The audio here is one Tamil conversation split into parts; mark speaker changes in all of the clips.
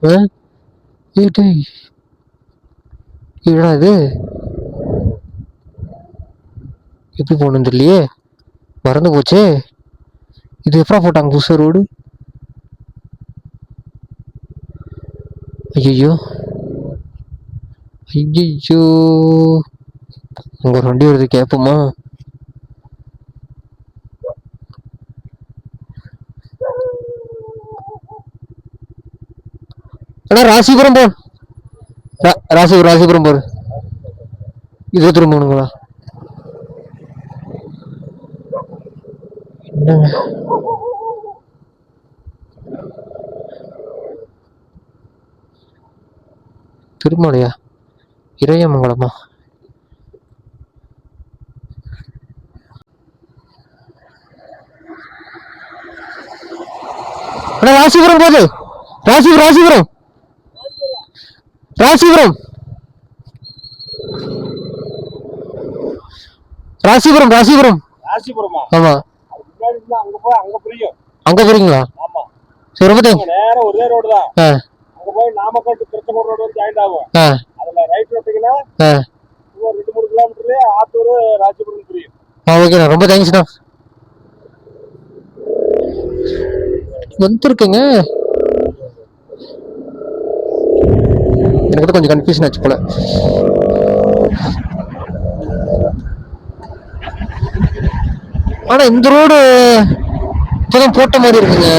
Speaker 1: என்னடா இது, எப்படி போகணும் தெரியலையே, மறந்து போச்சே. இது எப்படா போட்டாங்க புதுசா ரோடு? ஐயோ ஐயோ, அங்க ஒரு வண்டி வருது, கேட்போமா? அண்ணா ராசிபுரம் போ, ராசிபுரம் போரு. 23 என்னங்க திருமலையா, இறையமங்கலமா? அண்ணா ராசிபுரம் போகுது, ராசிபுரம் ராசிபுரம் ராசிபுரம் ராசிபுரம் ராசிபுரமா? ஆமா, அங்க போறீங்களா? சரி, ரொம்ப நேரம் ஒரே ரோடு தான். அங்க போய் நாமக்கல் டு திருச்செங்கோடு ரோடு வந்து ஜாயின் ஆகும். அதுல ரைட் எடுத்தீங்கன்னா 2-3 கிலோமீட்டர்ல ஆத்தூர் ராசிபுரம் புரியும். ஓகேண்ணா, ரொம்ப தேங்க்ஸ்ண்ணா. வந்துருக்குங்க, எனக்கு கொஞ்சம் கன்ஃபியூஷன் ஆச்சு போல. ஆனா இந்த ரோடு இப்பதான் போட்ட மாதிரி இருக்குங்க.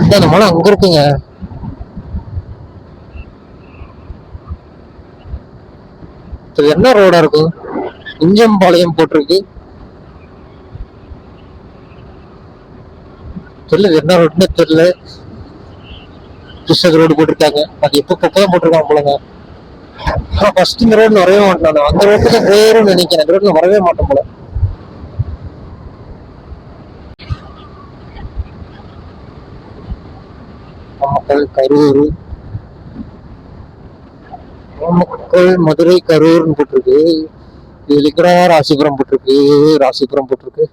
Speaker 1: இந்த மலை அங்க இருக்குங்க. என்ன ரோடா இருக்கும்? இஞ்சம்பாளையம் போட்டிருக்கு, தெரியல என்ன ரோடுன்னு தெரியல. புதுசாக ரோடு போட்டிருக்காங்க, அது எப்போ பக்கம் போட்டிருக்காங்க போலங்க. ஆனா ஃபர்ஸ்ட் இந்த ரோடு வரவே மாட்டேன், அந்த ரோட்டுல வேறும்னு நினைக்கிறேன். இந்த ரோட்ல வரவே மாட்டேன் போல. நாமக்கல் கரூர், நாமக்கல் மதுரை கரூர்னு போட்டிருக்கு. இதுல இருக்கிற ராசிபுரம் போட்டிருக்கு, ராசிபுரம் போட்டிருக்கு.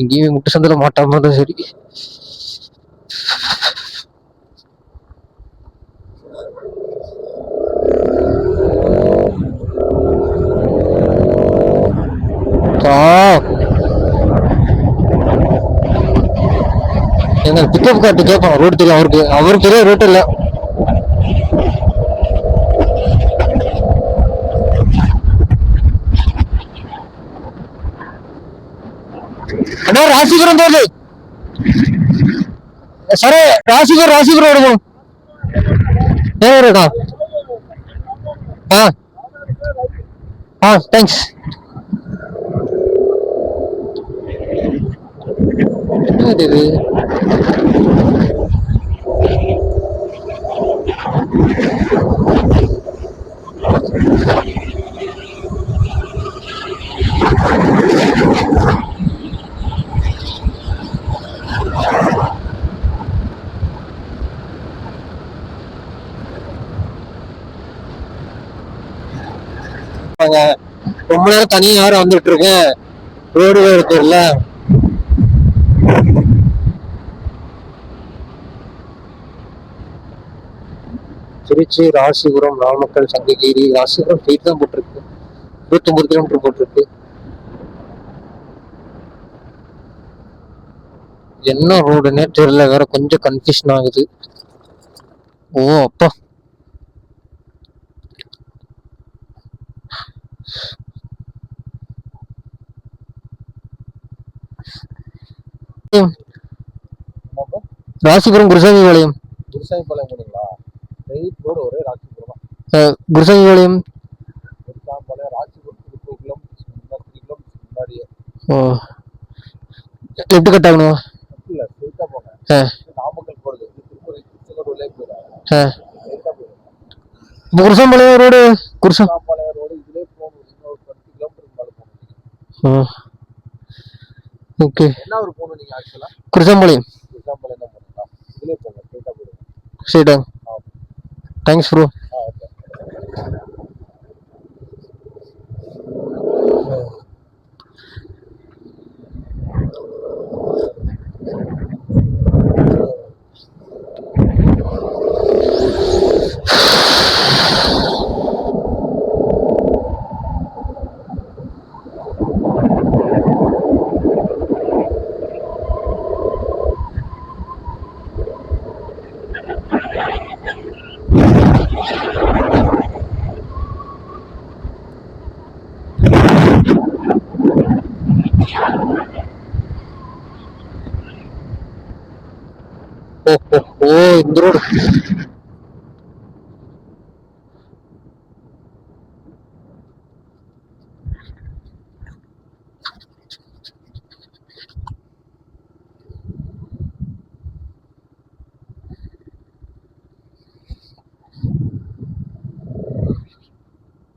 Speaker 1: எங்கேயுமே முட்டு சந்தில மாட்டாம இருந்தா சரி. எங்க பிக்கப் கார்டு கேட்பான், ரோடு தெரியும் அவருக்கு தெரியும், ரோட்டு இல்ல. அண்ணா ராசிபுரம் போகுது சார், ராசிபுரம் எடுக்கும். இருக்கா? தேங்க்ஸ். இது ரொம்ப நேரம் தனியா யாரும் வந்துட்டு இருக்கேன், ரோடு இருக்குல்ல. திருச்சி, ராசிபுரம், நாமக்கல், சங்ககிரி. ராசிபுரம் ஸ்ட்ரெயிட் தான் போட்டிருக்கு, 29 கிலோமீட்டர் போட்டிருக்கு. என்ன ரோடுன்னே தெரியல, வேற கொஞ்சம் கன்ஃபியூஷன் ஆகுது. ஓ அப்பா, ராசிபுரம் குருசாமிபாளையம். குருசாமிபாளையம் ஒரே ராசிபுரம். குருசாமிபாளையம் ராசிபுரம் முன்னாடியே. ஓ, லெஃப்ட் கட் ஆகணும். இல்ல ஸ்ட்ரைட்டா போங்க, நாமக்கல் போறது திருச்செங்கோடு போயிடும். குருசாமிபாளையம் ரோடு, குருசாமிபாளையம் ரோடு இதுலயே போகணும், இன்னும் 20 கிலோமீட்டர் மேல போகணும்.
Speaker 2: ஓகே.
Speaker 1: என்ன ஒரு போகணும் நீங்க ஆக்சுவலா?
Speaker 2: குருசாம்பாளையம்.
Speaker 1: குருசாம்பாளையம் தான் போறீங்களா? இதுலயே போங்க, ஸ்ட்ரைட்டா போயிடுங்க.
Speaker 2: ஸ்ட்ரைட்டா. Thanks bro.
Speaker 1: ஓகே.
Speaker 2: ஓ இந்த ரோடு.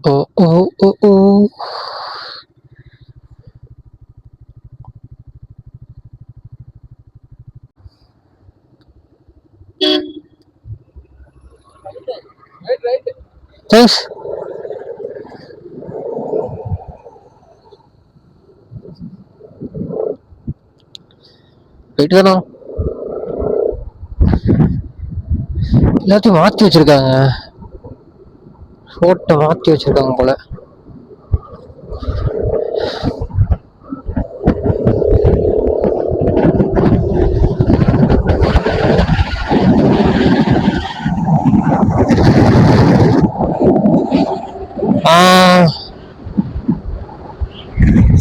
Speaker 2: ஓ ஓ ஓ ஓ தேங்க்ஸ். போயிட்டு தானோ எல்லாத்தையும் மாற்றி வச்சிருக்காங்க. ஃபோட்டோ மாற்றி வச்சிருக்காங்க போல.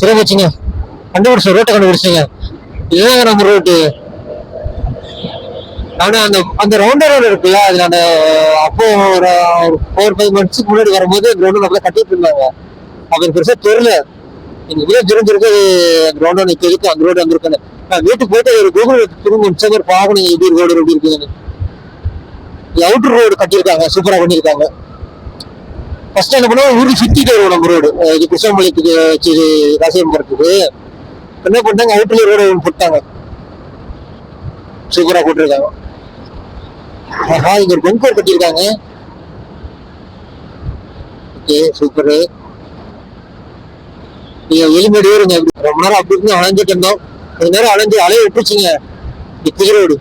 Speaker 2: சரி வச்சுங்க, கண்டுபிடிச்ச ரோட்டை கண்டுபிடிச்சிங்க. இதுதான் நம்ம ரோட்டு. ஆனா அந்த ரவுண்டர் ரோடு இருக்குல்ல, அதுல அந்த அப்போ ஒரு 4-5 months முன்னாடி வரும்போது கிரவுண்ட் நம்மள கட்டிட்டு இருந்தாங்க. அப்ப பெருசா தெரியல. நீங்க இவ்வளவு தெரிஞ்சிருக்கு கிரவுண்ட் நிக்க இருக்கு, அந்த ரோடு வந்திருக்குன்னு. நான் வீட்டுக்கு போயிட்டு ஒரு கூகுள் திரும்ப முடிச்சவர் பாக்கணும் எப்படி ரோடு எப்படி இருக்குதுன்னு. அவுட்டர் ரோடு கட்டியிருக்காங்க, சூப்பரா பண்ணிருக்காங்க. ஃபர்ஸ்ட் என்ன பண்ணுவோம், ஊருக்கு சுத்திட்டு வருவோம் நம்ம ரோடு. இது கிருஷ்ணமலைக்கு ராசியம்பரத்துக்கு என்ன பண்ணிட்டாங்க, அவுட்டர்ல ரோடு போட்டாங்க, சூப்பரா போட்டிருக்காங்க. ஆஹா, இங்க ஒரு பங்கர் கட்டியிருக்காங்க. Okay super. நீங்க வெளிமேடு வருங்க, ரொம்ப நேரம் அப்படி இருந்து அலைஞ்சிட்டு இருந்தோம். கொஞ்ச நேரம் அலைய விட்டுருச்சுங்க புது ரோடு.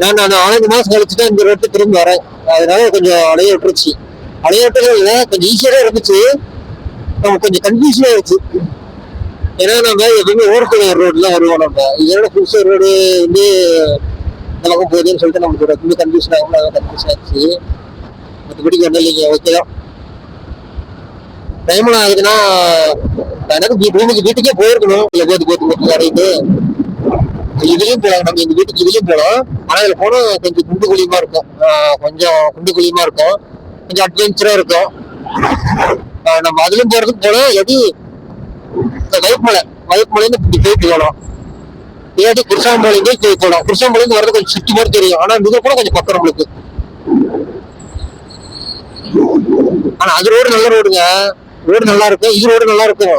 Speaker 2: நான் 5 மாசம் கழிச்சு தான் இந்த ரோட்டு திரும்பி வரேன். அதனால கொஞ்சம் அலைய விட்டுருச்சு. அலைய விட்டதே இல்லை, கொஞ்சம் ஈஸியா இருந்துச்சு. நமக்கு கொஞ்சம் கன்ஃபியூஷனா இருந்துச்சு. ஏன்னா நம்ம எப்பவுமே ஓரத்துல ரோடு தான் வருவோம். நம்ம இதோட புதுசா ரோடு வந்து இந்த பக்கம் போகுதுன்னு சொல்லிட்டு நமக்கு ரொம்ப கன்ஃபியூஷன் ஆகும். கன்ஃபியூஷன் ஆச்சு. மற்றபடி ஒன்றும் இல்லைங்க, ஓகே தான். டைம் ஆகுதுன்னா எனக்கு வீட்டுக்கே போயிருக்கணும். இல்லை போது அடையுது. இதுலயும் போலாம், நம்ம எங்க வீட்டுக்கு இதுலயும் போலாம். ஆனா இதுல போனா கொஞ்சம் குண்டு குழியுமா இருக்கும், கொஞ்சம் அட்வென்ச்சரா இருக்கும். நம்ம அதுலயும் போறதுக்கு போலாம். எது வயப்பமலைன்னு இப்படி போயிட்டு போகலாம். இல்லாட்டி குருசாம்பாளையம் போய் போகலாம். குருசாம்பாளையம் வரது கொஞ்சம் சுத்தி மாதிரி தெரியும். ஆனா இது கூட கொஞ்சம் பக்கம் நம்மளுக்கு. ஆனா அது ரோடு நல்ல ரோடுங்க, ரோடு நல்லா இருக்கும், இது ரோடு நல்லா இருக்கும்.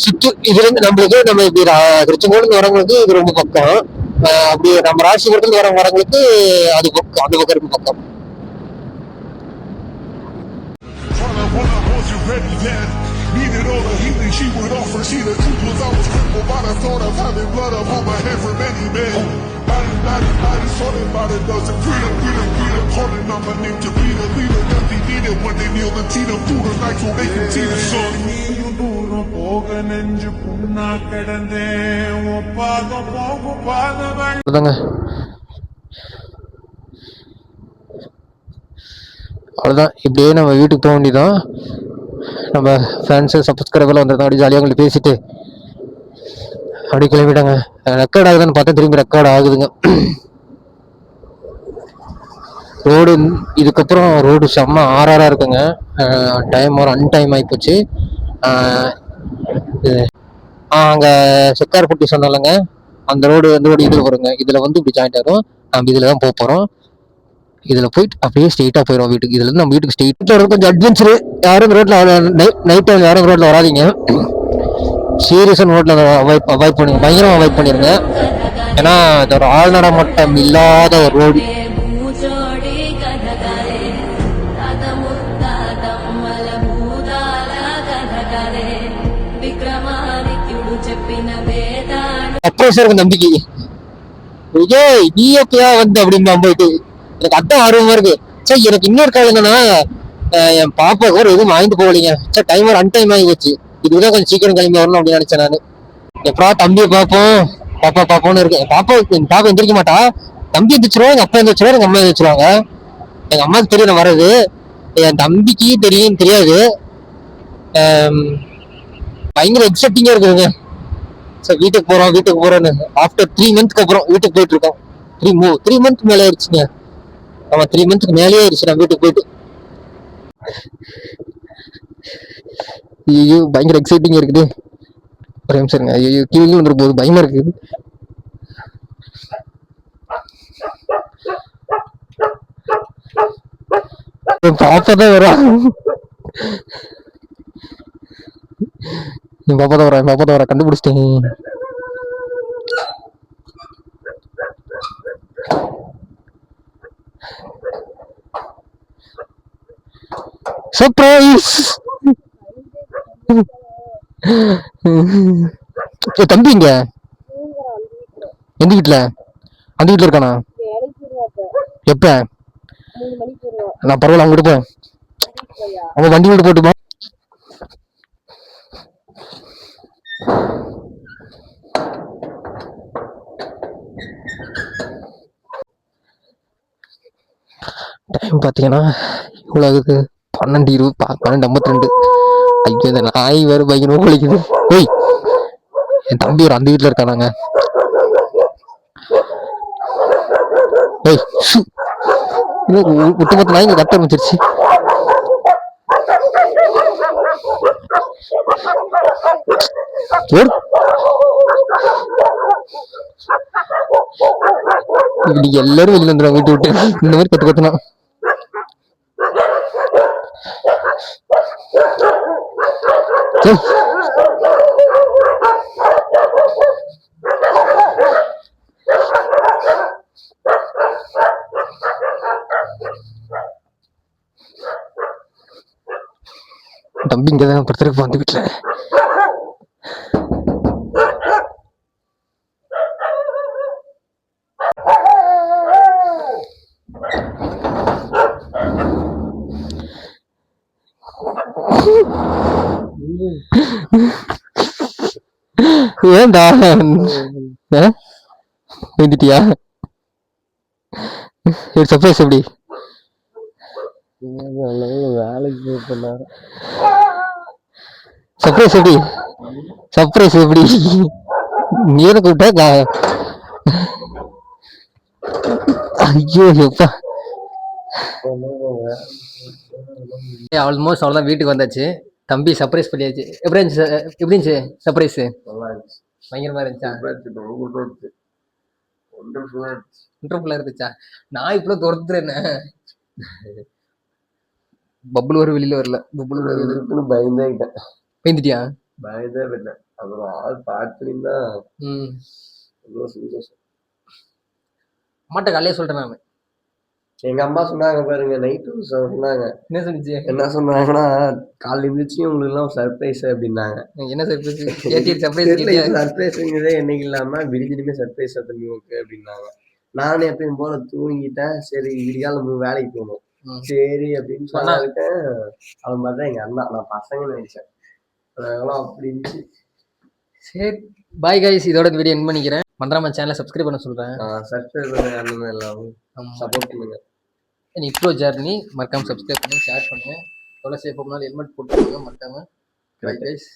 Speaker 2: சுத்தி இதுல இருந்து நம்மளுக்கு நம்ம இப்படி திருச்செங்கோடு வரவங்களுக்கு இது ரொம்ப பக்கம். அப்படி நம்ம ராசிபுரத்துல வரவங்களுக்கு அது பக்கம், அந்த பக்கம் இருக்கு பக்கம். Needed all the healing she would offer. See, the truth was I was crippled by the thought of having blood upon my head from many men. Body, sorted by the dozen. Freedom, calling on my name to be the leader that they needed when they kneel and teed them through the night so they can see the sun. அவ்வளோதான், இப்படியே நம்ம வீட்டுக்கு போக வேண்டியதான். நம்ம ஃப்ரெண்ட்ஸு சப்ஸ்கிரைபர்லாம் வந்துருந்தோம். அப்படி ஜாலியாக உங்களுக்கு பேசிட்டு அப்படி கிளம்பிட்டாங்க. ரெக்கார்ட் ஆகுதுன்னு பார்த்தா திரும்பி ரெக்கார்ட் ஆகுதுங்க. ரோடு இதுக்கப்புறம் ரோடு செம்ம ஆறாராக இருக்குங்க. டைம் ஒரு அன்டைம் ஆகிப்போச்சு. அங்கே செக்கார்பட்டி சொன்னாலங்க, அந்த ரோடு இதில் வருங்க. இதில் வந்து இப்படி ஜாயிண்ட் ஆகும். நம்ம இதில் தான் போக போகிறோம். இதில் போயிட்டு அப்படியே ஸ்ட்ரெயிட்டாக போயிடும் வீட்டுக்கு. இதுல இருந்து நம்ம வீட்டுக்கு ஸ்ட்ரெயிட்டாக கொஞ்சம் அட்வென்ச்சரு. யாரும் ரோட்டில் நைட் டைம் யாரும் ரோட்டில் வராதிங்க. சீரியஸாக நோட்டில் அவாய்ட் பண்ணி பயங்கரமாக அவாய்ட் பண்ணிருங்க. ஏன்னா இது ஒரு ஆள் நடமாட்டம் இல்லாத ஒரு ரோடு. அப்புறம் சார் நம்பிக்கை விஜய் நீ எப்பயா வந்து அப்படின்னு போயிட்டு எனக்கு அதான் ஆர்வமா இருக்கு. சரி எனக்கு இன்னொரு காலம் என்னன்னா என் பாப்பாவுக்கு ஒரு எதுவும் வாங்கிட்டு போகலைங்க. சார் டைம் ஒரு அன்டைம் ஆகி வச்சு இதுதான் கொஞ்சம் சீக்கிரம் கிளம்பி வரணும் அப்படின்னு நினைச்சேன் நான். எப்படா தம்பியை பார்ப்போம் பார்ப்போம்னு இருக்கேன். என் பாப்பா எந்திரிக்க மாட்டா. தம்பி எந்திரிச்சிருவா, எங்க அப்பா எந்திரிச்சிருவா, எங்க அம்மா எந்திரிச்சிருவாங்க. எங்க அம்மாவுக்கு தெரியும் நான் வர்றது, என் தம்பிக்கு தெரியாது. பயங்கர எக்ஸைட்டிங்கா இருக்குதுங்க. சார் வீட்டுக்கு போறோம்னு ஆஃப்டர் 3 மந்த்க்கு அப்புறம் வீட்டுக்கு போயிட்டு இருக்கோம். 3 மந்த் மேலே ஆயிடுச்சுங்க. ஆமா 3 மந்த்க்கு மேலேயே ஆயிடுச்சு நான் வீட்டுக்கு போயிட்டு. ஐயோ பயங்கர எக்ஸைட்டிங்கா இருக்குது. ஒரே நிமிஷம் இருங்க. ஐயோ கீழே வந்துரு போது பயமா இருக்குது. பாப்பாதான் வரா என் பாப்பா தான் வரா கண்டுபிடிச்சிட்டேன். சர்ப்ரைஸ். தம்பி இங்க எந்த வீட்டுல? அந்த வீட்டுல இருக்கானா? எப்ப? நான் பரவாயில்ல அவங்க போய் அவங்க வண்டி வீட்டு போட்டுப்பா. டைம் பாத்தீங்கன்னா இவ்வளவு ஆகுது. 12:20 12:52. ஐயோ இந்த நாய் வேறு பயங்கரமா குளிக்குது. ஓய் என் தம்பி ஒரு அந்த வீட்டுல இருக்கானாங்க. ஒட்டுமொத்த நாய் இங்க கத்த ஆரம்பிச்சிருச்சு. இப்படி எல்லாரும் வெளியில வந்துடுவாங்க வீட்டு விட்டு இந்த மாதிரி கத்துனா. தம்பி இங்கதான் படுத்துருக்கு வந்து வீட்டுல. ஏன்டா வந்துட்டியா? சர்ப்ரைஸ் எப்படி? வேலைக்கு போனாரு. சர்ப்ரைஸ் எப்படி நீர கூப்பிட்டா? ஐயோ எப்பா ஆல்மோஸ்ட் அவ்வளோதான் வீட்டுக்கு வந்தாச்சு. தம்பி சர்ப்ரைஸ் பண்ணியாச்சு. எப்படி இருந்துச்சு சர்ப்ரைஸ்? பயங்கரமா இருந்துச்சா? ஒன்றரை இருந்துச்சா? நான் இப்ப துரத்துறேன். பப்புள் ஒரு வெளியில வரல. பப்புள் பயந்துட்டியா? பயந்தே இல்லை. அப்புறம் ஆள் பார்த்துன்னா அம்மாட்ட காலையே சொல்லிட்டேன் நான். எங்க அம்மா சொன்னாங்க பாருங்க நைட்டு சொன்னாங்க. என்ன சொன்னிச்சு? என்ன சொன்னாங்கன்னா காலைல இருந்துச்சு உங்களுக்கு எல்லாம் சர்ப்ரைஸ் அப்படின்னாங்க. என்ன சர்ப்ரைஸ்? சர்ப்ரைஸ்ங்கிறதே என்னைக்கு இல்லாம விடிஞ்சிலுமே சர்ப்ரைஸ் தம்பிக்கு அப்படின்னாங்க. நானும் எப்பயும் போல தூங்கிட்டேன். சரி விடிகால வேலைக்கு போகணும் சரி அப்படின்னு சொன்னாக்கிட்டேன். அவன் மாதிரிதான் எங்க அண்ணா. நான் பசங்க நினைச்சேன் அப்படி இருந்துச்சு. சரி பாய் கைஸ், இதோட வீடியோ எண்ட் பண்ணிக்கிறேன். மறக்காம சேனலை சப்ஸ்கிரைப் பண்ண சொல்றேன். சப்ஸ்கிரைப் பண்ணுங்க எல்லாரும் சப்போர்ட் பண்ணுங்க. இப்போ ஜர்னி மறக்காம சப்ஸ்கிரைப் பண்ணுங்க, ஷேர் பண்ணுங்க. எவ்வளோ சேஃப் போனாலும் ஹெல்மெட் போட்டுக்கோங்க மறக்காம. பை கைஸ்,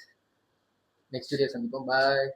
Speaker 2: நெக்ஸ்ட் வீடியோ சந்திப்போம். பாய்.